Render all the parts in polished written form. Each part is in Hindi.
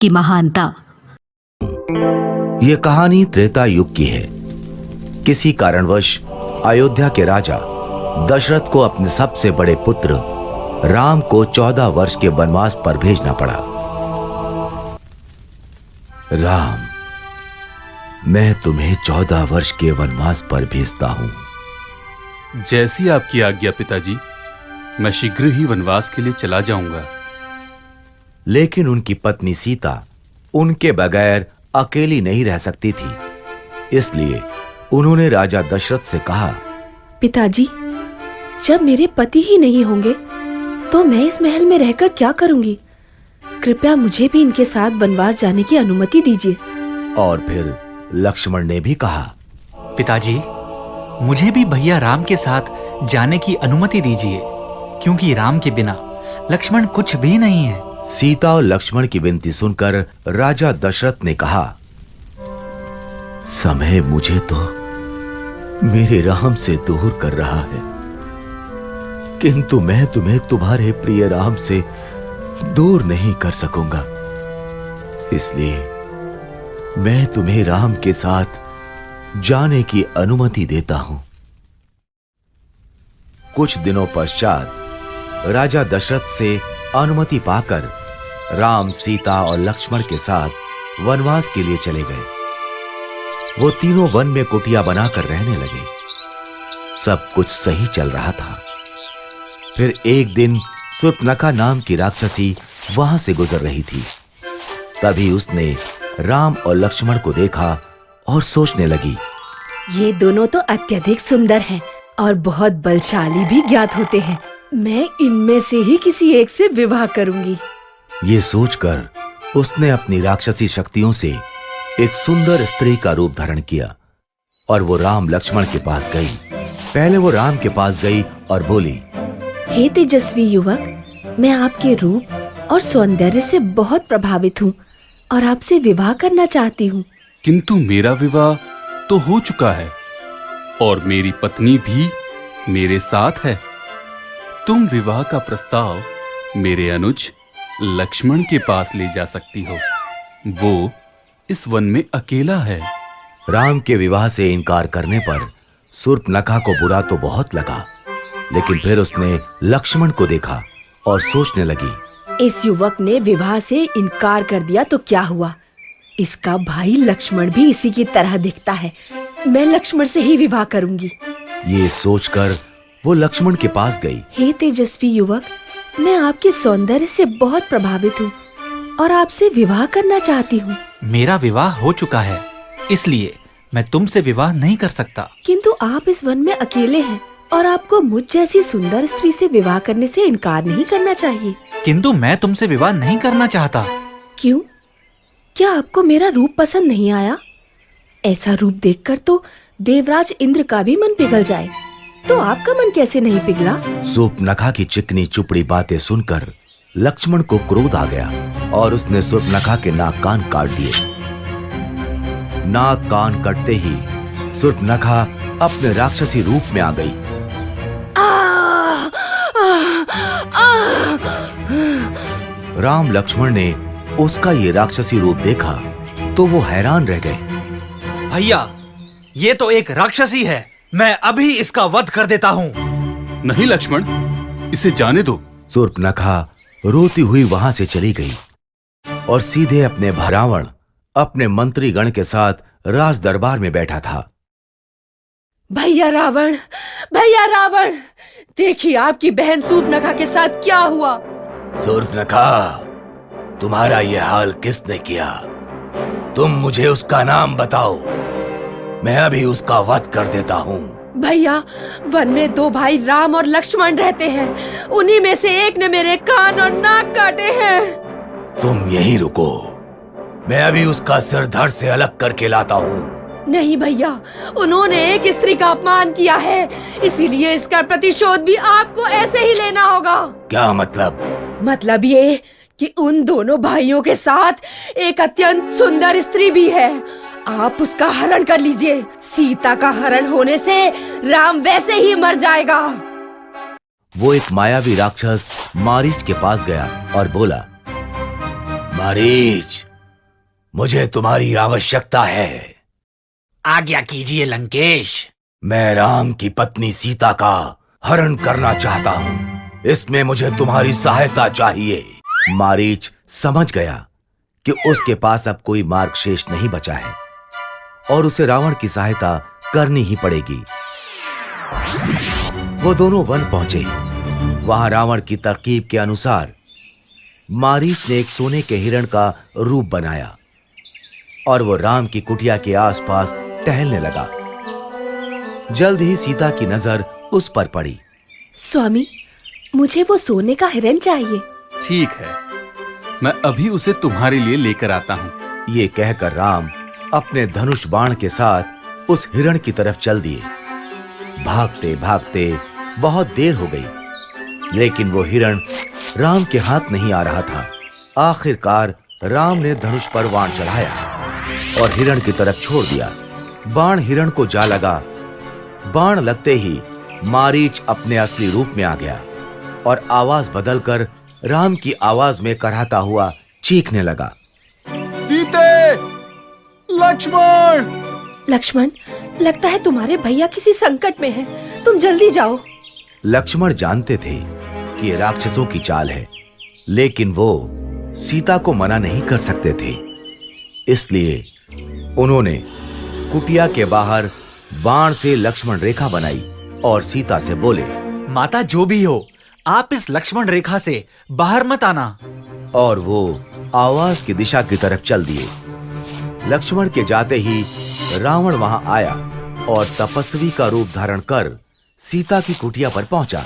की महानता। ये कहानी त्रेता युग की है। किसी कारणवश अयोध्या के राजा दशरथ को अपने सबसे बड़े पुत्र राम को 14 वर्ष के वनवास पर भेजना पड़ा। राम, मैं तुम्हें 14 वर्ष के वनवास पर भेजता हूं। जैसी आपकी आज्ञा पिताजी, मैं शीघ्र ही वनवास के लिए चला जाऊंगा। लेकिन उनकी पत्नी सीता उनके बगैर अकेली नहीं रह सकती थी, इसलिए उन्होंने राजा दशरथ से कहा, पिताजी, जब मेरे पति ही नहीं होंगे तो मैं इस महल में रहकर क्या करूंगी? कृपया मुझे भी इनके साथ वनवास जाने की अनुमति दीजिए। और फिर लक्ष्मण ने भी कहा, पिताजी, मुझे भी भैया राम के साथ जाने की अनुमति दीजिए, क्योंकि राम के बिना लक्ष्मण कुछ भी नहीं है। सीता और लक्ष्मण की विनती सुनकर राजा दशरथ ने कहा, समय मुझे तो मेरे राम से दूर कर रहा है, किंतु मैं तुम्हें तुम्हारे प्रिय राम से दूर नहीं कर सकूंगा। इसलिए मैं तुम्हें राम के साथ जाने की अनुमति देता हूं। कुछ दिनों पश्चात राजा दशरथ से अनुमति पाकर राम, सीता और लक्ष्मण के साथ वनवास के लिए चले गए। वो तीनों वन में कुटिया बनाकर रहने लगे। सब कुछ सही चल रहा था। फिर एक दिन शूर्पणखा नाम की राक्षसी वहां से गुजर रही थी। तभी उसने राम और लक्ष्मण को देखा और सोचने लगी, ये दोनों तो अत्यधिक सुंदर हैं और बहुत बलशाली भी ज्ञात होते हैं। मैं इनमें से ही किसी एक से विवाह करूंगी। ये सोचकर उसने अपनी राक्षसी शक्तियों से एक सुंदर स्त्री का रूप धारण किया और वो राम लक्ष्मण के पास गई। पहले वो राम के पास गई और बोली, हे तेजस्वी युवक, मैं आपके रूप और सौंदर्य से बहुत प्रभावित हूँ और आपसे विवाह करना चाहती हूँ। किंतु मेरा विवाह तो हो चुका है और मेरी पत्नी भी मेरे साथ है। तुम विवाह का प्रस्ताव मेरे अनुज लक्ष्मण के पास ले जा सकती हो। वो इस वन में अकेला है। राम के विवाह से इनकार करने पर शूर्पणखा को बुरा तो बहुत लगा, लेकिन फिर उसने लक्ष्मण को देखा और सोचने लगी, इस युवक ने विवाह से इनकार कर दिया तो क्या हुआ? इसका भाई लक्ष्मण भी इसी की तरह दिखता है। मैं लक्ष्मण से ही विवाह करूंगी। ये सोचकर वो लक्ष्मण के पास गई। हे तेजस्वी युवक, मैं आपके सौंदर्य से बहुत प्रभावित हूँ और आपसे विवाह करना चाहती हूँ। मेरा विवाह हो चुका है, इसलिए मैं तुमसे विवाह नहीं कर सकता। किंतु आप इस वन में अकेले हैं और आपको मुझ जैसी सुंदर स्त्री से विवाह करने से इनकार नहीं करना चाहिए। किंतु मैं तुमसे विवाह नहीं करना चाहता। क्यों? क्या आपको मेरा रूप पसंद नहीं आया? ऐसा रूप देखकर तो देवराज इंद्र का भी मन पिघल जाए, तो आपका मन कैसे नहीं पिघला? शूर्पणखा की चिकनी चुपड़ी बातें सुनकर लक्ष्मण को क्रोध आ गया और उसने शूर्पणखा के नाक कान काट दिए। नाक कान कटते ही शूर्पणखा अपने राक्षसी रूप में आ गई। राम लक्ष्मण ने उसका ये राक्षसी रूप देखा तो वो हैरान रह गए। भैया, ये तो एक राक्षसी है। मैं अभी इसका वध कर देता हूँ। नहीं लक्ष्मण, इसे जाने दो। शूर्पणखा रोती हुई वहां से चली गई और सीधे अपने रावण अपने मंत्रीगण के साथ राज दरबार में बैठा था। भैया रावण, देखिए आपकी बहन शूर्पणखा के साथ क्या हुआ। शूर्पणखा, तुम्हारा यह हाल किसने किया? तुम मुझे उसका नाम बताओ, मैं अभी उसका वध कर देता हूँ। भैया, वन में दो भाई राम और लक्ष्मण रहते हैं। उन्हीं में से एक ने मेरे कान और नाक काटे हैं। तुम यहीं रुको, मैं अभी उसका सिर धड़ से अलग करके लाता हूँ। नहीं भैया, उन्होंने एक स्त्री का अपमान किया है, इसीलिए इसका प्रतिशोध भी आपको ऐसे ही लेना होगा। क्या मतलब? मतलब ये कि उन दोनों भाइयों के साथ एक अत्यंत सुंदर स्त्री भी है। आप उसका हरण कर लीजिए। सीता का हरण होने से राम वैसे ही मर जाएगा। वो एक मायावी राक्षस मारीच के पास गया और बोला, मारीच, मुझे तुम्हारी आवश्यकता है। आज्ञा कीजिए लंकेश। मैं राम की पत्नी सीता का हरण करना चाहता हूँ। इसमें मुझे तुम्हारी सहायता चाहिए। मारीच समझ गया कि उसके पास अब कोई मार्ग शेष नहीं बचा है और उसे रावण की सहायता करनी ही पड़ेगी। वो दोनों वन पहुंचे। वहां रावण की तरकीब के अनुसार मारीच ने एक सोने के हिरण का रूप बनाया और वो राम की कुटिया के आसपास टहलने लगा। जल्द ही सीता की नजर उस पर पड़ी। स्वामी, मुझे वो सोने का हिरण चाहिए। ठीक है, मैं अभी उसे तुम्हारे लिए लेकर आता हूँ। ये कहकर राम अपने धनुष बाण के साथ उस हिरण की तरफ चल दिए। भागते भागते बहुत देर हो गई, लेकिन वो हिरण राम के हाथ नहीं आ रहा था। आखिरकार राम ने धनुष पर बाण चढ़ाया और हिरण की तरफ छोड़ दिया। बाण हिरण को जा लगा। बाण लगते ही मारीच अपने असली रूप में आ गया और आवाज बदलकर राम की आवाज में कराहता हुआ चीखने लगा। सीते, लक्ष्मण! लक्ष्मण, लगता है तुम्हारे भैया किसी संकट में हैं। तुम जल्दी जाओ। लक्ष्मण जानते थे कि ये राक्षसों की चाल है, लेकिन वो सीता को मना नहीं कर सकते थे। इसलिए उन्होंने कुटिया के बाहर बाण से लक्ष्मण रेखा बनाई और सीता से बोले, माता जो भी हो, आप इस लक्ष्मण रेखा से बाहर मत आना। और वो आवाज की दिशा की तरफ चल दिए। लक्ष्मण के जाते ही रावण वहां आया और तपस्वी का रूप धारण कर सीता की कुटिया पर पहुंचा।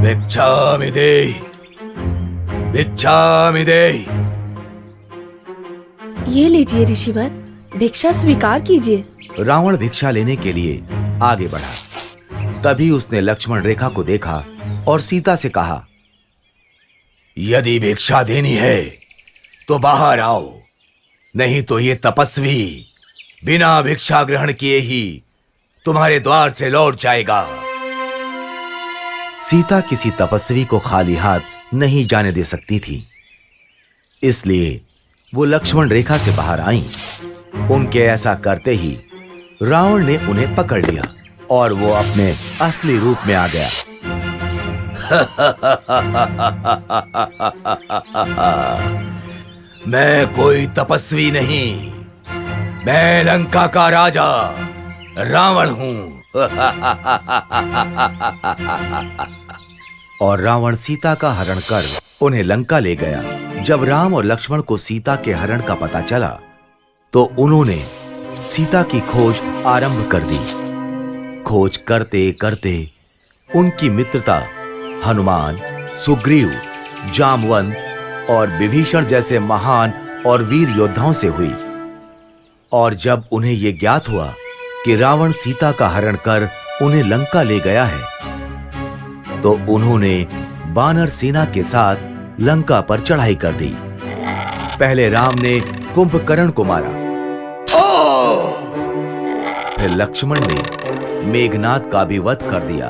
भिक्षामि देहि, भिक्षामि देहि। ये लीजिए ऋषिवर, भिक्षा स्वीकार कीजिए। रावण भिक्षा लेने के लिए आगे बढ़ा। तभी उसने लक्ष्मण रेखा को देखा और सीता से कहा, यदि भिक्षा देनी है तो बाहर आओ, नहीं तो ये तपस्वी बिना भिक्षा ग्रहण किए ही तुम्हारे द्वार से लौट जाएगा। सीता किसी तपस्वी को खाली हाथ नहीं जाने दे सकती थी, इसलिए वो लक्ष्मण रेखा से बाहर आईं। उनके ऐसा करते ही रावण ने उन्हें पकड़ लिया और वो अपने असली रूप में आ गया। मैं कोई तपस्वी नहीं, मैं लंका का राजा रावण हूं। और रावण सीता का हरण कर उन्हें लंका ले गया। जब राम और लक्ष्मण को सीता के हरण का पता चला तो उन्होंने सीता की खोज आरंभ कर दी। खोज करते करते उनकी मित्रता हनुमान, सुग्रीव, जामवंत और विभीषण जैसे महान और वीर योद्धाओं से हुई। और जब उन्हें यह ज्ञात हुआ कि रावण सीता का हरण कर उन्हें लंका ले गया है, तो उन्होंने वानर सेना के साथ लंका पर चढ़ाई कर दी। पहले राम ने कुंभकर्ण को मारा, फिर लक्ष्मण ने मेघनाद का भी वध कर दिया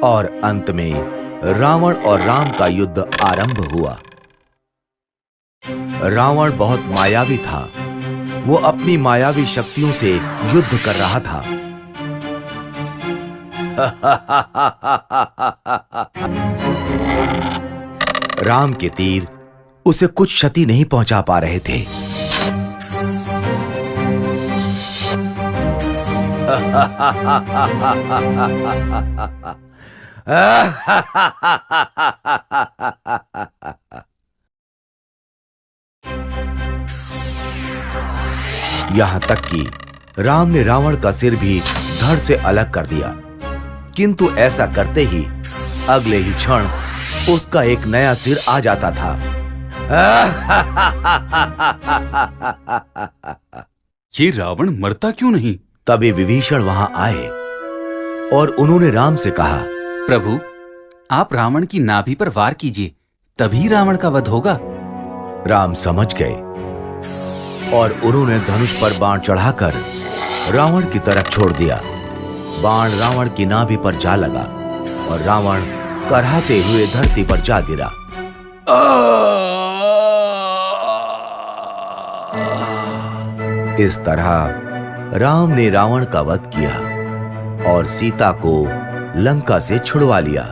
और अंत में रावण और राम का युद्ध आरंभ हुआ। रावण बहुत मायावी था। वो अपनी मायावी शक्तियों से युद्ध कर रहा था। राम के तीर उसे कुछ क्षति नहीं पहुंचा पा रहे थे। यहां तक कि राम ने रावण का सिर भी धड़ से अलग कर दिया, किंतु ऐसा करते ही अगले ही क्षण उसका एक नया सिर आ जाता था। ये रावण मरता क्यों नहीं? तभी विभीषण वहां आए और उन्होंने राम से कहा, प्रभु, आप रावण की नाभि पर वार कीजिए, तभी रावण का वध होगा। राम समझ गए और उन्होंने धनुष पर बाण चढ़ाकर रावण की तरफ छोड़ दिया। बाण रावण की नाभि पर जा लगा और रावण कराहते हुए धरती पर जा गिरा। इस तरह राम ने रावण का वध किया और सीता को लंका से छुड़वा लिया।